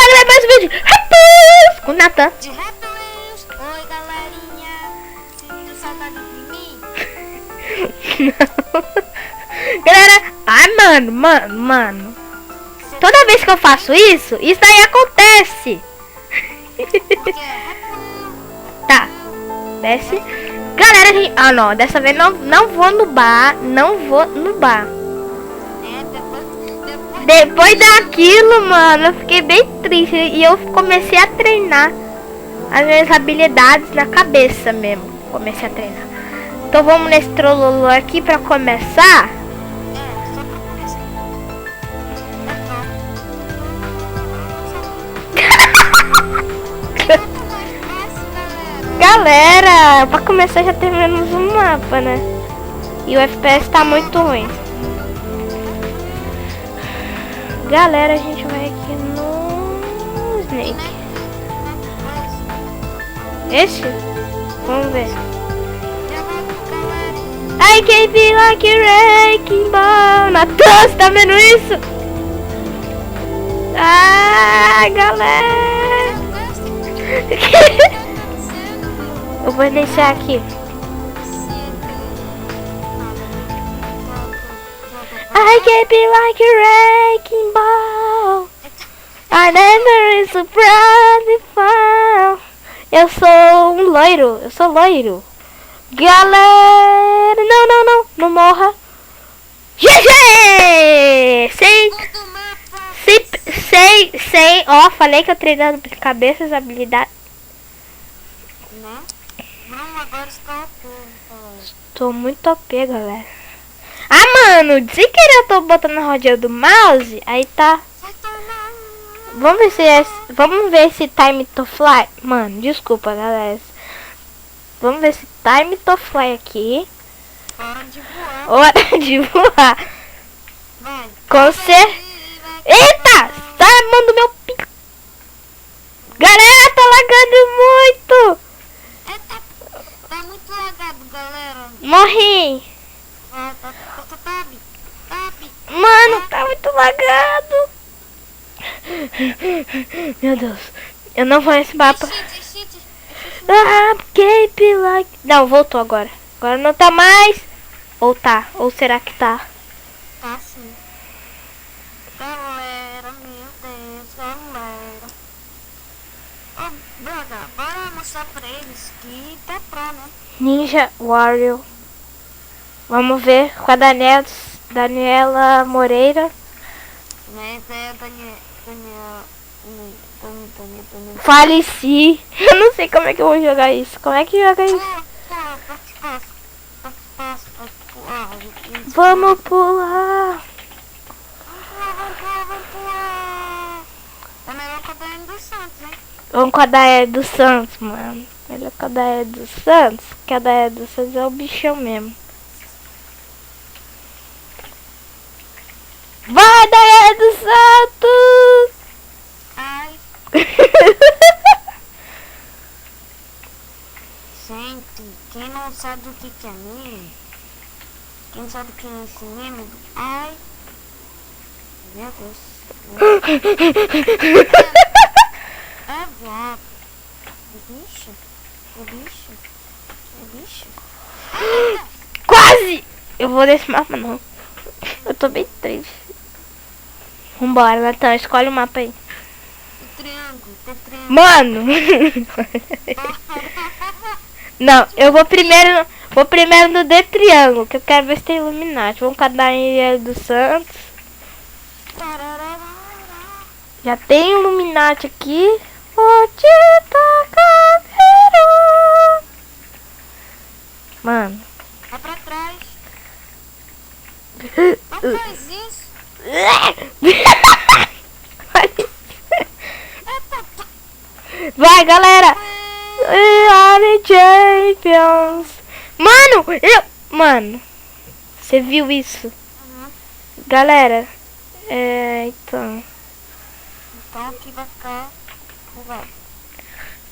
galera, mais um vídeo Rapus com o Nathan. De Rapus. Oi, galerinha. Sinto saudade de mim? Não. Galera, ai mano. Toda vez que eu faço isso daí acontece. Porque é Tá, desce. Galera, gente... Ah, não, dessa vez não vou no bar. Não vou no bar. Depois daquilo, mano, eu fiquei bem triste. E eu comecei a treinar as minhas habilidades na cabeça mesmo. Comecei a treinar. Então vamos nesse trololo aqui pra começar. só pra começar. Galera, pra começar já terminamos um mapa, né? E o FPS tá muito ruim. Galera, a gente vai aqui no Snake. Esse? Vamos ver. I can be like a wrecking ball. Nathan, você tá vendo isso? Ah, galera. Eu vou iniciar aqui. I can be like a wrecking ball. I never is surprised fall. Eu sou um loiro. Eu sou loiro. Galera, não morra. GG! Sei. Ó, falei que eu treinando cabeças, habilidades. Né? Não, agora está Tô muito OP, galera. Ah, mano, sem querer eu tô botando a rodinha do mouse. Aí tá. Vamos ver se time to fly. Mano, desculpa, galera. Vamos ver se time to fly aqui. Hora de voar. Hora de voar. Vai. Com certeza. Eita! Tá mando meu pico. Galera, tá lagando muito. Tá muito lagado, galera. Morri. Tá. Mano, tá muito lagado. Meu Deus. Eu não vou nesse mapa. Ah, keep like... Não, voltou agora. Agora não tá mais. Ou tá? Ou será que tá? Tá sim. Galera, meu Deus, galera. Ô, Braga, bora mostrar pra eles que tá pro, né? Ninja Warrior. Vamos ver com a Daniela Moreira. Mas é Daniel. Faleci. Eu não sei como é que eu vou jogar isso. Como é que joga isso? Vamos pular. É melhor que a Daiane dos Santos, hein? Vamos com a Daiane dos Santos, mano. Melhor com a Daiane dos Santos. Que a Daiane dos Santos é o bichão mesmo. Vai, Daiane dos Santos! Ai. Gente, quem não sabe o que é meme, quem sabe o que é esse meme, ai, meu Deus, é viado, o bicho, Quase! Eu vou nesse mapa não. Eu tô bem triste. Vambora, Nathan, escolhe o mapa aí. triângulo. Mano! Não, eu vou primeiro no D triângulo, que eu quero ver se tem Illuminati. Vamos com a Daniela dos Santos. Já tem Illuminati aqui. Vou te tacar. Mano. Vai pra trás. Não faz isso. Vai, galera. We are the champions. Mano, você viu isso? Galera, então Aqui vai ficar.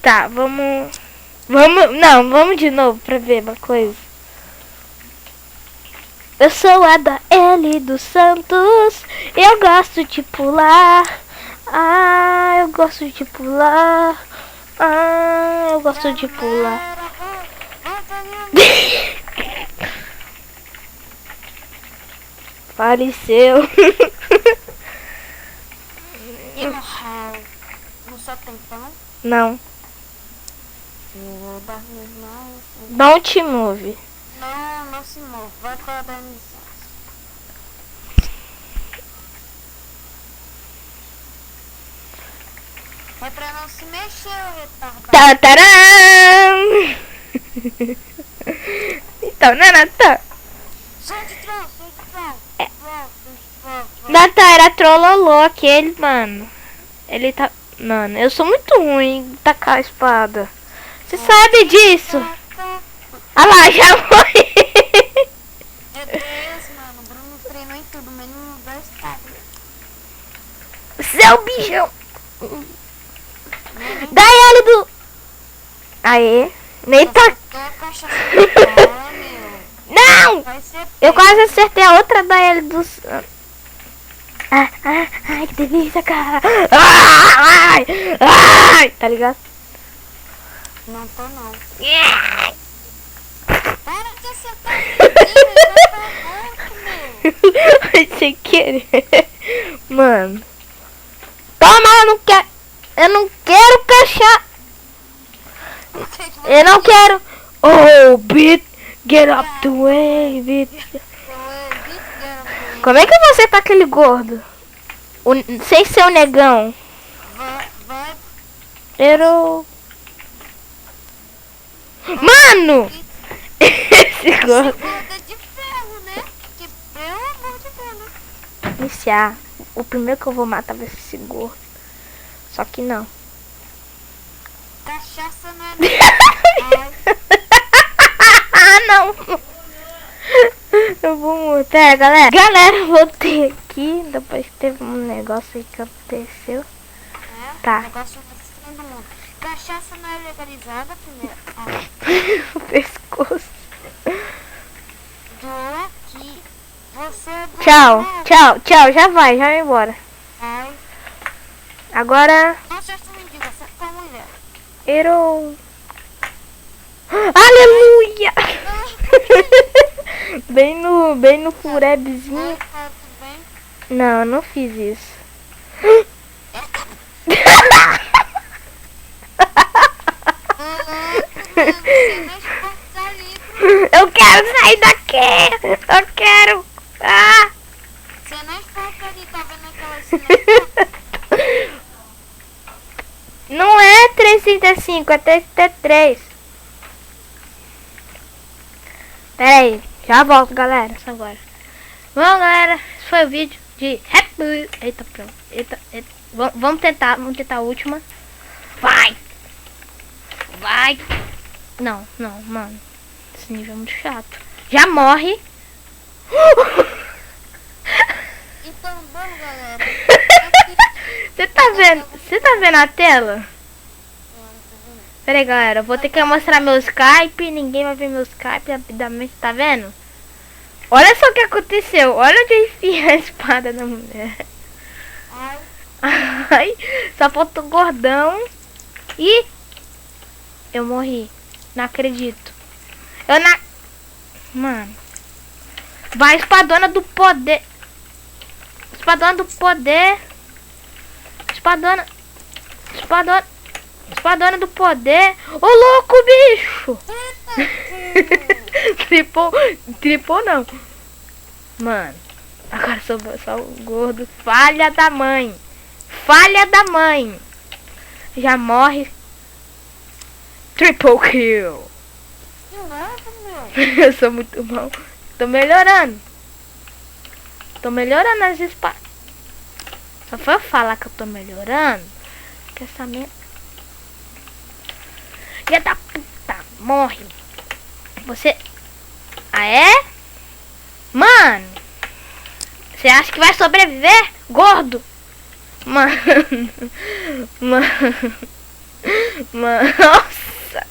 tá, vamos de novo pra ver uma coisa. Eu sou a da L dos Santos. Eu gosto de pular. Ah, eu gosto de pular. Ah, eu gosto de pular. Faleceu. E no hall? Não só tem pão? Não. Eu vou dar minhas mãos. Don't move. Não, não se move. Vai para a organização. É pra não se mexer, o retardado. Tataram! Então, Nanata. Sai de trás, sai de trás. Nata era trollolô aquele, mano. Ele tá... Mano, eu sou muito ruim em tacar a espada. Você sabe disso? Ah lá, já foi. Meu Deus, mano. O Bruno treinou em tudo, menos no estado. Seu bichão. Dá ele do... Aê. Nem tá... Não! Eu quase acertei a outra da ele dos... Ai, que delícia, cara. Ai, ai, tá ligado? Não tô, não. Yeah. Para de acertar meu. Sem querer. Mano. Toma, eu não quero cachar. Eu não quero. Oh, bitch. Get up the way, bitch. Como é que você tá aquele gordo? Sem ser o negão. Vai. Eu... Mano! Esse gordo. Gorda de ferro, né? Que pelo amor de Deus, né? Iniciar. O primeiro que eu vou matar vai ser esse gordo. Só que não. Cachaça não é... Ah, não! Eu vou morrer, galera. Galera, voltei aqui. Depois que teve um negócio aí que aconteceu. Tá. Negócio do mundo. Cachaça não é legalizada, primeiro. O pescoço. Doa aqui. Você é do... Tchau. Já vai embora. Ai. Agora... Não seja mendigo, você é mulher. Hero. Aleluia! bem no furebzinho. Tá tudo bem? Não, eu não fiz isso. Eu quero sair daqui! Eu quero! Ah! Você não é foca ali, tá vendo aquela sinal? Não é 335, é 333. Pera aí, já volto, galera. Só agora. Bom, galera, esse foi o vídeo de Happy. Eita, pronto. Eita. Vamos tentar a última. Vai! Não, mano. Esse nível é muito chato. Já morre. Então, bom, galera. Você tá vendo a tela? Pera aí, galera. Eu vou ter que mostrar meu Skype. Ninguém vai ver meu Skype rapidamente, tá vendo? Olha só o que aconteceu. Olha onde eu enfiei a espada da mulher. Ai, só faltou gordão. E eu morri. Não acredito. Mano. Vai, espadona do poder. Espadona do poder. Espadona do poder. Ô, louco, bicho. Tripou não. Mano. Agora sobrou só o gordo. Falha da mãe. Já morre. Triple kill. Eu sou muito bom. Tô melhorando as espadas. Só foi eu falar que eu tô melhorando. Que essa minha... Filha da puta. Morre. Você... Ah, é? Mano. Você acha que vai sobreviver? Gordo. Mano. Nossa.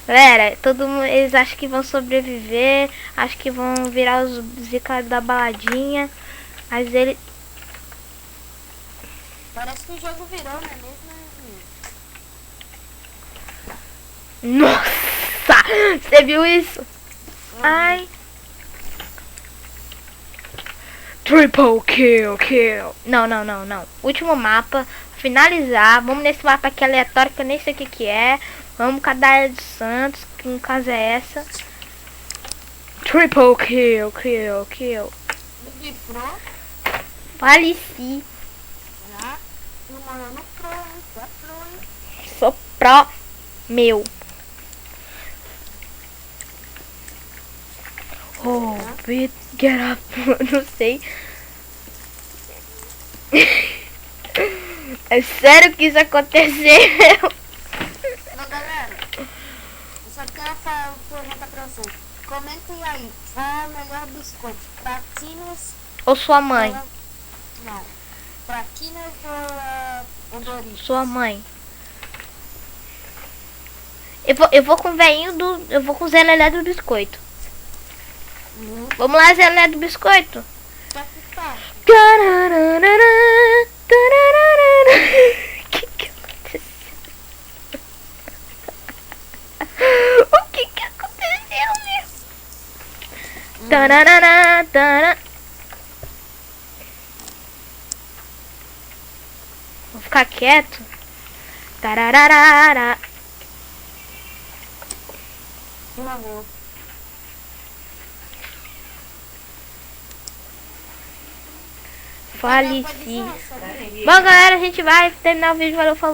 Galera, todo mundo, eles acham que vão sobreviver, acham que vão virar os zicados da baladinha, mas ele... Parece que o jogo virou, não é mesmo? Nossa! Você viu isso? Ai. Triple kill. Não. Último mapa. Finalizar. Vamos nesse mapa aqui aleatório que eu nem sei o que é. Vamos com a Daia dos Santos, que no caso é essa. Triple kill. No Bifro, Faleci. já. E o mano no Pro, hein? Tu é Pro, hein? Sou pró meu. Oh, get up. Não sei. É sério que isso aconteceu? Ô, galera, eu só tenho uma pergunta pra vocês. Comentem aí, qual é o melhor biscoito? Traquinas Ou sua mãe? Não. Traquinas ou Doritos? Sua mãe. Eu vou com o velhinho do... Eu vou com o Zé Lelé do biscoito. Vamos lá, Zé Lelé do biscoito. Tá que tá. O que aconteceu, meu? Tararara. Vou ficar quieto. Tararara. Morreu. Faleci. Bom, galera, a gente vai terminar o vídeo. Valeu, falou.